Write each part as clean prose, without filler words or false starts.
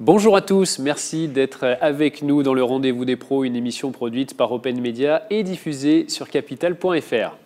Bonjour à tous, merci d'être avec nous dans le Rendez-vous des pros, une émission produite par Open Media et diffusée sur capital.fr.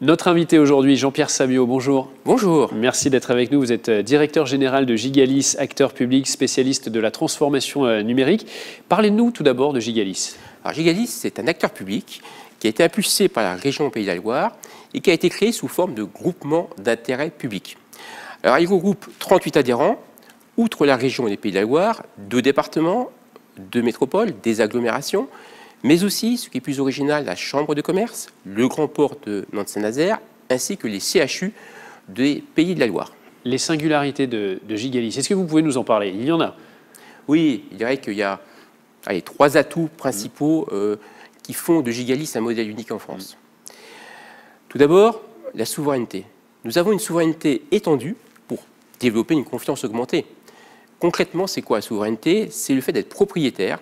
Notre invité aujourd'hui, Jean-Pierre Sabiot, bonjour. Bonjour. Merci d'être avec nous. Vous êtes directeur général de Gigalis, acteur public spécialiste de la transformation numérique. Parlez-nous tout d'abord de Gigalis. Alors, Gigalis, c'est un acteur public qui a été impulsé par la région Pays de la Loire et qui a été créé sous forme de groupement d'intérêt public. Alors, il regroupe 38 adhérents, outre la région et les Pays de la Loire, 2 départements, 2 métropoles, des agglomérations, mais aussi, ce qui est plus original, la Chambre de commerce, le Grand Port de Nantes-Saint-Nazaire, ainsi que les CHU des Pays de la Loire. Les singularités de Gigalis, est-ce que vous pouvez nous en parler? Il y en a. Oui, il dirait qu'il y a 3 atouts principaux qui font de Gigalis un modèle unique en France. Tout d'abord, la souveraineté. Nous avons une souveraineté étendue pour développer une confiance augmentée. Concrètement, c'est quoi la souveraineté? C'est le fait d'être propriétaire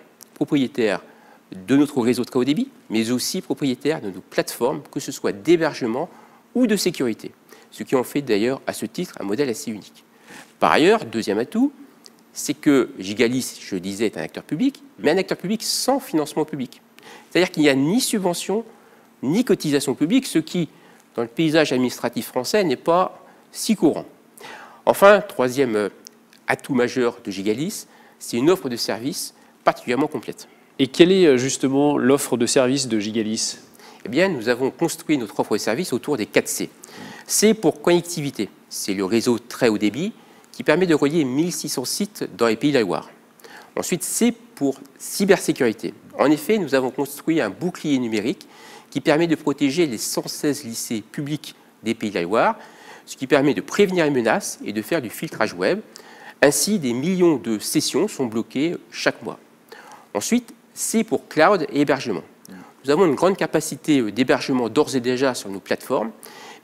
de notre réseau de très haut débit, mais aussi propriétaire de nos plateformes, que ce soit d'hébergement ou de sécurité. Ce qui en fait d'ailleurs, à ce titre, un modèle assez unique. Par ailleurs, deuxième atout, c'est que Gigalis, je le disais, est un acteur public, mais un acteur public sans financement public. C'est-à-dire qu'il n'y a ni subvention, ni cotisation publique, ce qui, dans le paysage administratif français, n'est pas si courant. Enfin, troisième atout majeur de Gigalis, c'est une offre de services particulièrement complète. Et quelle est justement l'offre de services de Gigalis? Eh bien, nous avons construit notre offre de services autour des 4 C. C pour connectivité, c'est le réseau très haut débit qui permet de relier 1600 sites dans les Pays de la Loire. Ensuite, C pour cybersécurité. En effet, nous avons construit un bouclier numérique qui permet de protéger les 116 lycées publics des Pays de la Loire, ce qui permet de prévenir les menaces et de faire du filtrage web. Ainsi, des millions de sessions sont bloquées chaque mois. Ensuite, C pour cloud et hébergement. Nous avons une grande capacité d'hébergement d'ores et déjà sur nos plateformes,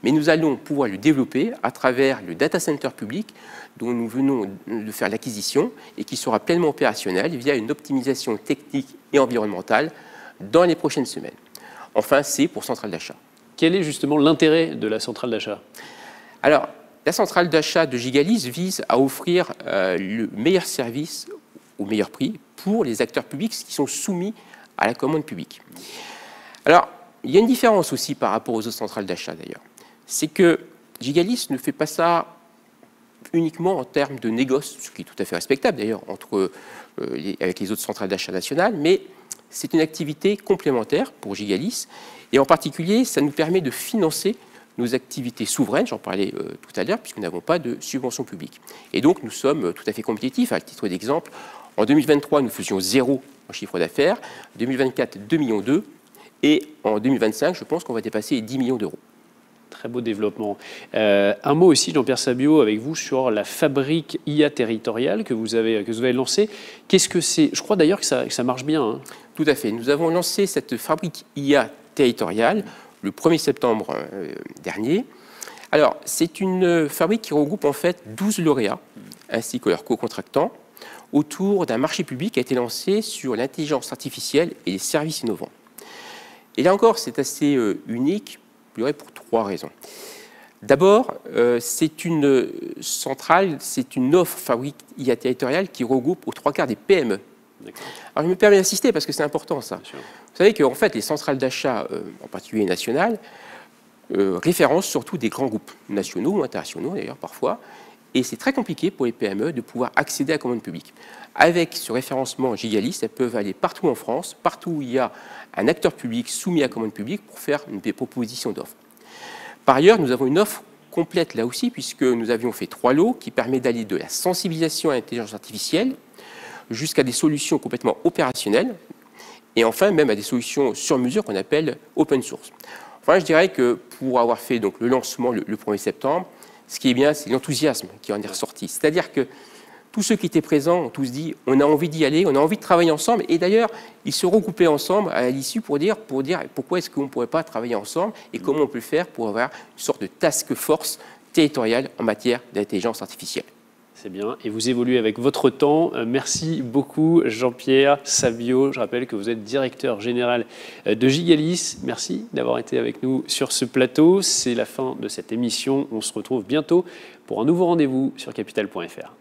mais nous allons pouvoir le développer à travers le data center public dont nous venons de faire l'acquisition et qui sera pleinement opérationnel via une optimisation technique et environnementale dans les prochaines semaines. Enfin, C pour centrale d'achat. Quel est justement l'intérêt de la centrale d'achat? Alors, la centrale d'achat de Gigalis vise à offrir le meilleur service au meilleur prix pour les acteurs publics qui sont soumis à la commande publique. Alors, il y a une différence aussi par rapport aux autres centrales d'achat d'ailleurs. C'est que Gigalis ne fait pas ça uniquement en termes de négoce, ce qui est tout à fait respectable d'ailleurs avec les autres centrales d'achat nationales, mais c'est une activité complémentaire pour Gigalis, et en particulier, ça nous permet de financer nos activités souveraines, j'en parlais tout à l'heure, puisque nous n'avons pas de subvention publique. Et donc, nous sommes tout à fait compétitifs. À titre d'exemple, en 2023, nous faisions 0 en chiffre d'affaires, en 2024, 2,2 millions, et en 2025, je pense qu'on va dépasser les 10 millions d'euros. Très beau développement. Un mot aussi, Jean-Pierre Sabiot, avec vous sur la fabrique IA territoriale que vous avez lancée. Qu'est-ce que c'est? Je crois d'ailleurs que ça marche bien. Hein. Tout à fait. Nous avons lancé cette fabrique IA territoriale le 1er septembre dernier. Alors, c'est une fabrique qui regroupe en fait 12 lauréats, ainsi que leurs co-contractants, autour d'un marché public qui a été lancé sur l'intelligence artificielle et les services innovants. Et là encore, c'est assez unique, je dirais pour 3 raisons. D'abord, c'est une centrale, c'est une offre fabrique IA territoriale qui regroupe aux 3 quarts des PME. Alors, je me permets d'insister parce que c'est important ça. Vous savez qu'en fait, les centrales d'achat, en particulier nationales, référencent surtout des grands groupes nationaux ou internationaux d'ailleurs parfois, et c'est très compliqué pour les PME de pouvoir accéder à la commande publique. Avec ce référencement Gigalis, elles peuvent aller partout en France, partout où il y a un acteur public soumis à la commande publique pour faire des propositions d'offres. Par ailleurs, nous avons une offre complète là aussi, puisque nous avions fait 3 lots qui permettent d'aller de la sensibilisation à l'intelligence artificielle jusqu'à des solutions complètement opérationnelles, et enfin même à des solutions sur mesure qu'on appelle open source. Enfin, je dirais que pour avoir fait donc, le lancement le 1er septembre, ce qui est bien, c'est l'enthousiasme qui en est ressorti. C'est-à-dire que tous ceux qui étaient présents ont tous dit on a envie d'y aller, on a envie de travailler ensemble, et d'ailleurs, ils se regroupaient ensemble à l'issue pour dire pourquoi est-ce qu'on ne pourrait pas travailler ensemble et comment on peut faire pour avoir une sorte de task force territoriale en matière d'intelligence artificielle. C'est bien. Et vous évoluez avec votre temps. Merci beaucoup, Jean-Pierre Sabio. Je rappelle que vous êtes directeur général de Gigalis. Merci d'avoir été avec nous sur ce plateau. C'est la fin de cette émission. On se retrouve bientôt pour un nouveau rendez-vous sur capital.fr.